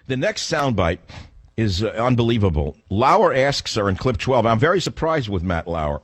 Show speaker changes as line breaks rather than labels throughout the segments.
The next soundbite is unbelievable. Lauer asks her in clip 12. I'm very surprised with Matt Lauer.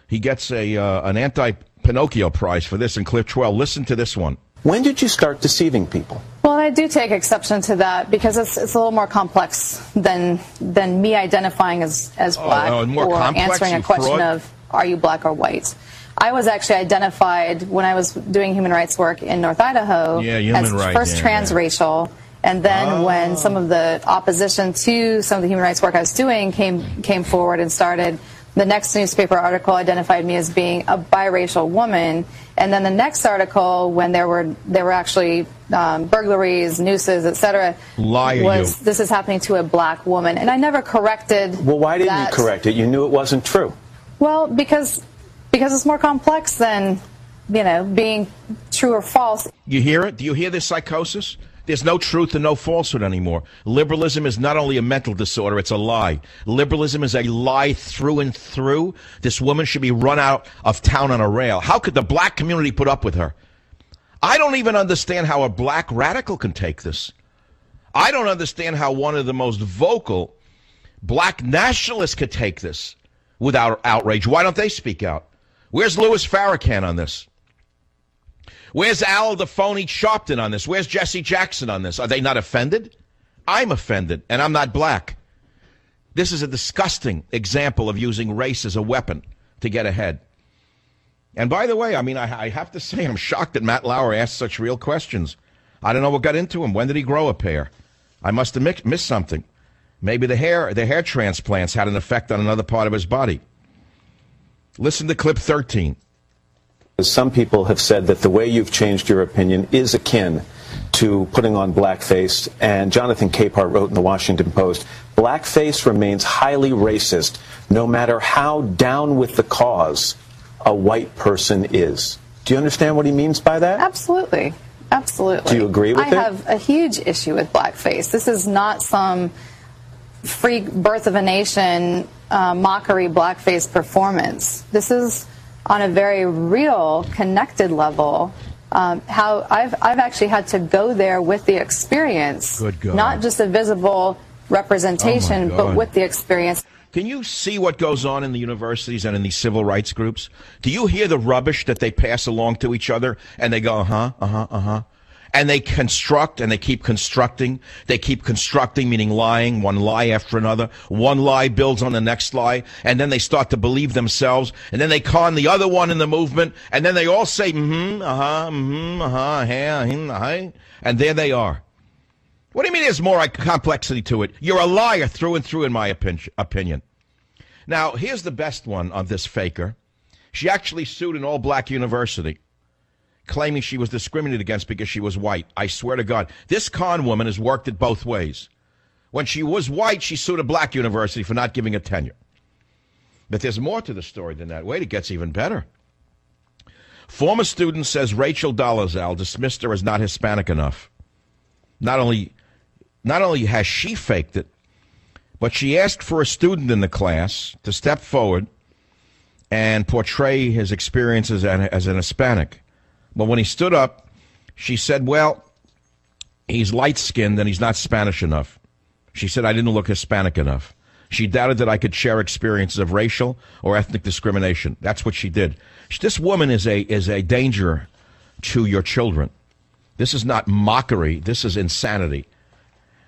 He gets an anti-Pinocchio prize for this in clip 12. Listen to this one.
When did you start deceiving people?
Well, I do take exception to that because it's a little more complex than me identifying as black or answering a question of are you black or white. I was actually identified when I was doing human rights work in North Idaho as first transracial. And then when some of the opposition to some of the human rights work I was doing came forward and started, the next newspaper article identified me as being a biracial woman. And then the next article, when there were actually burglaries, nooses, etc., was this is happening to a black woman. And I never corrected.
Well, why didn't you correct it? You knew it wasn't true. Well,
because it's more complex than, being true or false.
You hear it? Do you hear this psychosis? There's no truth and no falsehood anymore. Liberalism is not only a mental disorder, it's a lie. Liberalism is a lie through and through. This woman should be run out of town on a rail. How could the black community put up with her? I don't even understand how a black radical can take this. I don't understand how one of the most vocal black nationalists could take this without outrage. Why don't they speak out? Where's Louis Farrakhan on this? Where's Al the phony Sharpton on this? Where's Jesse Jackson on this? Are they not offended? I'm offended, and I'm not black. This is a disgusting example of using race as a weapon to get ahead. And by the way, I have to say I'm shocked that Matt Lauer asked such real questions. I don't know what got into him. When did he grow a pair? I must have missed something. Maybe the hair transplants had an effect on another part of his body. Listen to clip 13.
Some people have said that the way you've changed your opinion is akin to putting on blackface, and Jonathan Capehart wrote in the Washington Post, blackface remains highly racist no matter how down with the cause a white person is. Do you understand what he means by that?
Absolutely. Absolutely.
Do you agree with it?
I have a huge issue with blackface. This is not some free birth of a nation mockery blackface performance. This is on a very real, connected level, how I've actually had to go there with the experience, not just a visible representation, but with the experience.
Can you see what goes on in the universities and in these civil rights groups? Do you hear the rubbish that they pass along to each other, and they go, and they construct, and they keep constructing. They keep constructing, meaning lying, one lie after another. One lie builds on the next lie, and then they start to believe themselves, and then they con the other one in the movement, and then they all say, and there they are. What do you mean there's more complexity to it? You're a liar through and through, in my opinion. Now, here's the best one of this faker. She actually sued an all-black university, claiming she was discriminated against because she was white. I swear to God, this con woman has worked it both ways. When she was white, she sued a black university for not giving a tenure. But there's more to the story than that. Wait, it gets even better. Former student says Rachel Dolezal dismissed her as not Hispanic enough. Not only has she faked it, but she asked for a student in the class to step forward and portray his experiences as an Hispanic. But when he stood up, she said, well, he's light-skinned and he's not Spanish enough. She said I didn't look Hispanic enough. She doubted that I could share experiences of racial or ethnic discrimination. That's what she did. This woman is a danger to your children. This is not mockery. This is insanity.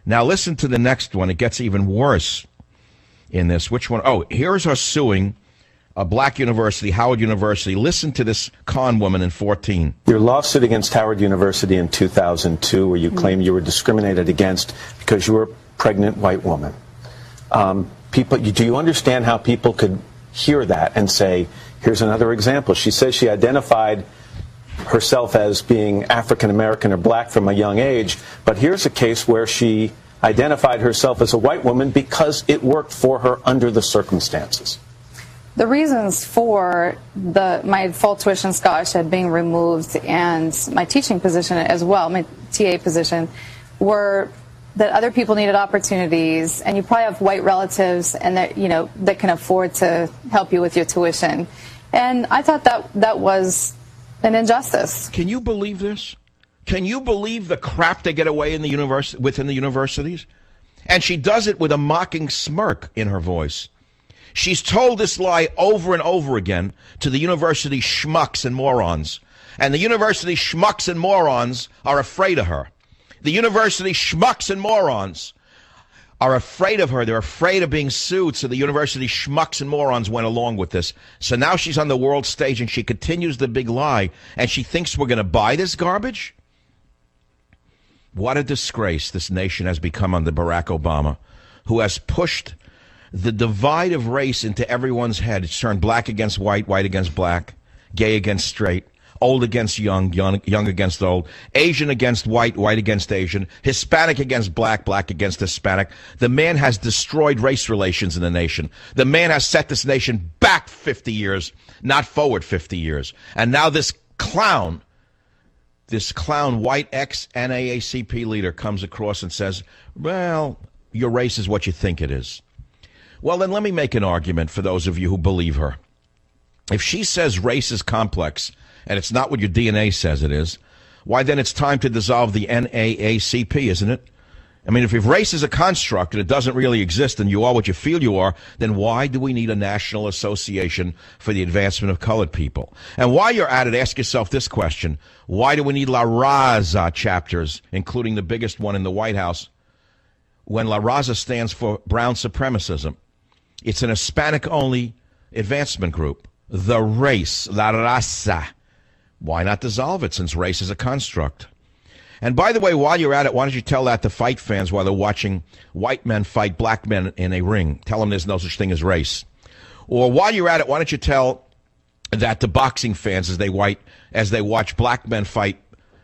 Now listen to the next one. It gets even worse in this. Which one? Oh, here's her suing a black university, Howard University. Listen to this con woman in 14.
Your lawsuit against Howard University in 2002, where you claim you were discriminated against because you were a pregnant white woman. Do you understand how people could hear that and say, here's another example? She says she identified herself as being African American or black from a young age, but here's a case where she identified herself as a white woman because it worked for her under the circumstances.
The reasons for my full tuition scholarship being removed and my teaching position as well, my TA position, were that other people needed opportunities, and you probably have white relatives and that can afford to help you with your tuition. And I thought that was an injustice.
Can you believe this? Can you believe the crap they get away in the within the universities? And she does it with a mocking smirk in her voice. She's told this lie over and over again to the university schmucks and morons. And the university schmucks and morons are afraid of her. The university schmucks and morons are afraid of her. They're afraid of being sued, so the university schmucks and morons went along with this. So now she's on the world stage and she continues the big lie, and she thinks we're going to buy this garbage? What a disgrace this nation has become under Barack Obama, who has pushed the divide of race into everyone's head. It's turned black against white, white against black, gay against straight, old against young, young against old, Asian against white, white against Asian, Hispanic against black, black against Hispanic. The man has destroyed race relations in the nation. The man has set this nation back 50 years, not forward 50 years. And now this clown, white ex-NAACP leader comes across and says, well, your race is what you think it is. Well, then let me make an argument for those of you who believe her. If she says race is complex, and it's not what your DNA says it is, why then it's time to dissolve the NAACP, isn't it? I mean, if race is a construct and it doesn't really exist and you are what you feel you are, then why do we need a national association for the advancement of colored people? And while you're at it, ask yourself this question. Why do we need La Raza chapters, including the biggest one in the White House, when La Raza stands for brown supremacism? It's an Hispanic-only advancement group. The race, La Raza. Why not dissolve it, since race is a construct? And by the way, while you're at it, why don't you tell that to fight fans while they're watching white men fight black men in a ring? Tell them there's no such thing as race. Or while you're at it, why don't you tell that to boxing fans as they watch black men fight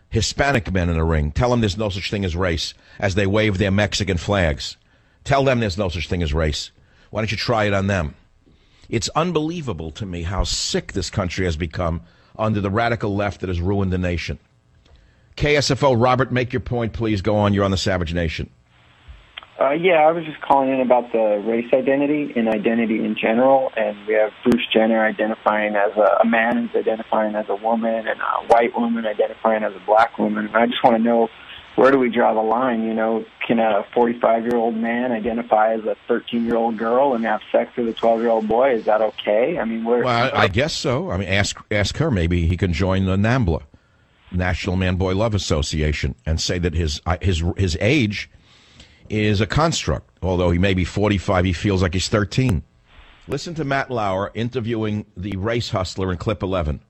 Hispanic men in a ring? Tell them there's no such thing as race as they wave their Mexican flags. Tell them there's no such thing as race. Why don't you try it on them? It's unbelievable to me how sick this country has become under the radical left that has ruined the nation. KSFO, Robert, make your point, please. Go on. You're on the Savage Nation.
Yeah, I was just calling in about the race identity and identity in general. And we have Bruce Jenner identifying as a man who's identifying as a woman, and a white woman identifying as a black woman. And I just want to know, where do we draw the line? You know, can a 45-year-old man identify as a 13-year-old girl and have sex with a 12-year-old boy? Is that okay? I mean, well,
I guess so. I mean, ask her. Maybe he can join the NAMBLA, National Man-Boy Love Association, and say that his age is a construct. Although he may be 45, he feels like he's 13. Listen to Matt Lauer interviewing the race hustler in clip 11.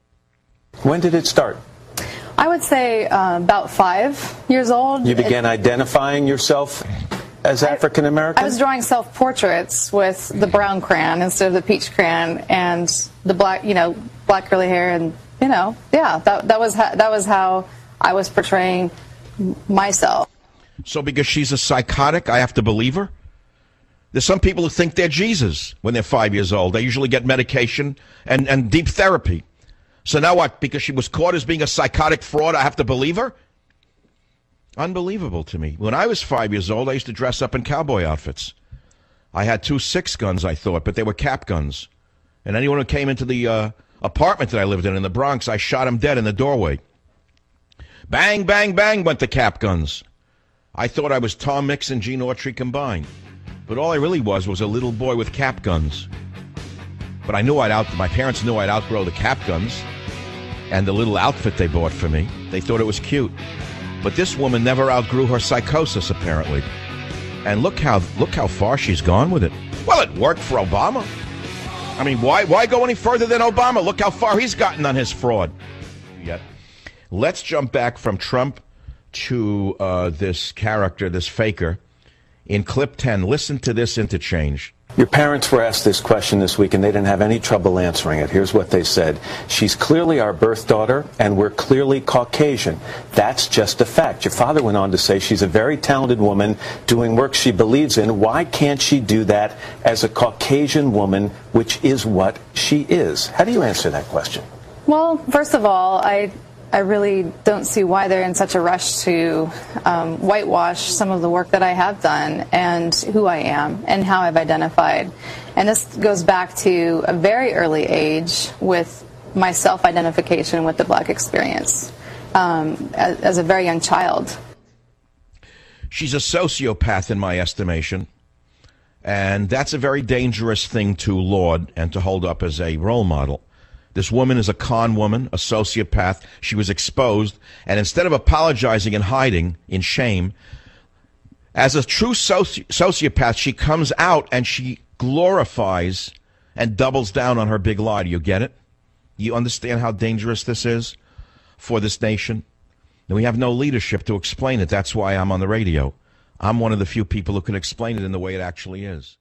When did it start?
I would say about 5 years old.
You began identifying yourself as African American?
I was drawing self-portraits with the brown crayon instead of the peach crayon, and the black curly hair, and that was how I was portraying myself.
So because she's a psychotic, I have to believe her? There's some people who think they're Jesus when they're 5 years old. They usually get medication and deep therapy. So now what? Because she was caught as being a psychotic fraud, I have to believe her? Unbelievable to me. When I was 5 years old, I used to dress up in cowboy outfits. I had 2 6 guns, I thought, but they were cap guns. And anyone who came into the apartment that I lived in the Bronx, I shot him dead in the doorway. Bang, bang, bang went the cap guns. I thought I was Tom Mix and Gene Autry combined. But all I really was a little boy with cap guns. But I knew my parents knew I'd outgrow the cap guns and the little outfit they bought for me. They thought it was cute. But this woman never outgrew her psychosis, apparently. And look how far she's gone with it. Well, it worked for Obama. I mean, why go any further than Obama? Look how far he's gotten on his fraud. Yet, let's jump back from Trump to this character, this faker. In clip 10, listen to this interchange.
Your parents were asked this question this week, and they didn't have any trouble answering it. Here's what they said. She's clearly our birth daughter, and we're clearly Caucasian. That's just a fact. Your father went on to say she's a very talented woman doing work she believes in. Why can't she do that as a Caucasian woman, which is what she is? How do you answer that question?
Well, first of all, I really don't see why they're in such a rush to whitewash some of the work that I have done and who I am and how I've identified. And this goes back to a very early age with my self-identification with the black experience. as a very young child.
She's a sociopath in my estimation, and that's a very dangerous thing to laud and to hold up as a role model. This woman is a con woman, a sociopath. She was exposed, and instead of apologizing and hiding in shame, as a true sociopath, she comes out and she glorifies and doubles down on her big lie. Do you get it? You understand how dangerous this is for this nation? And we have no leadership to explain it. That's why I'm on the radio. I'm one of the few people who can explain it in the way it actually is.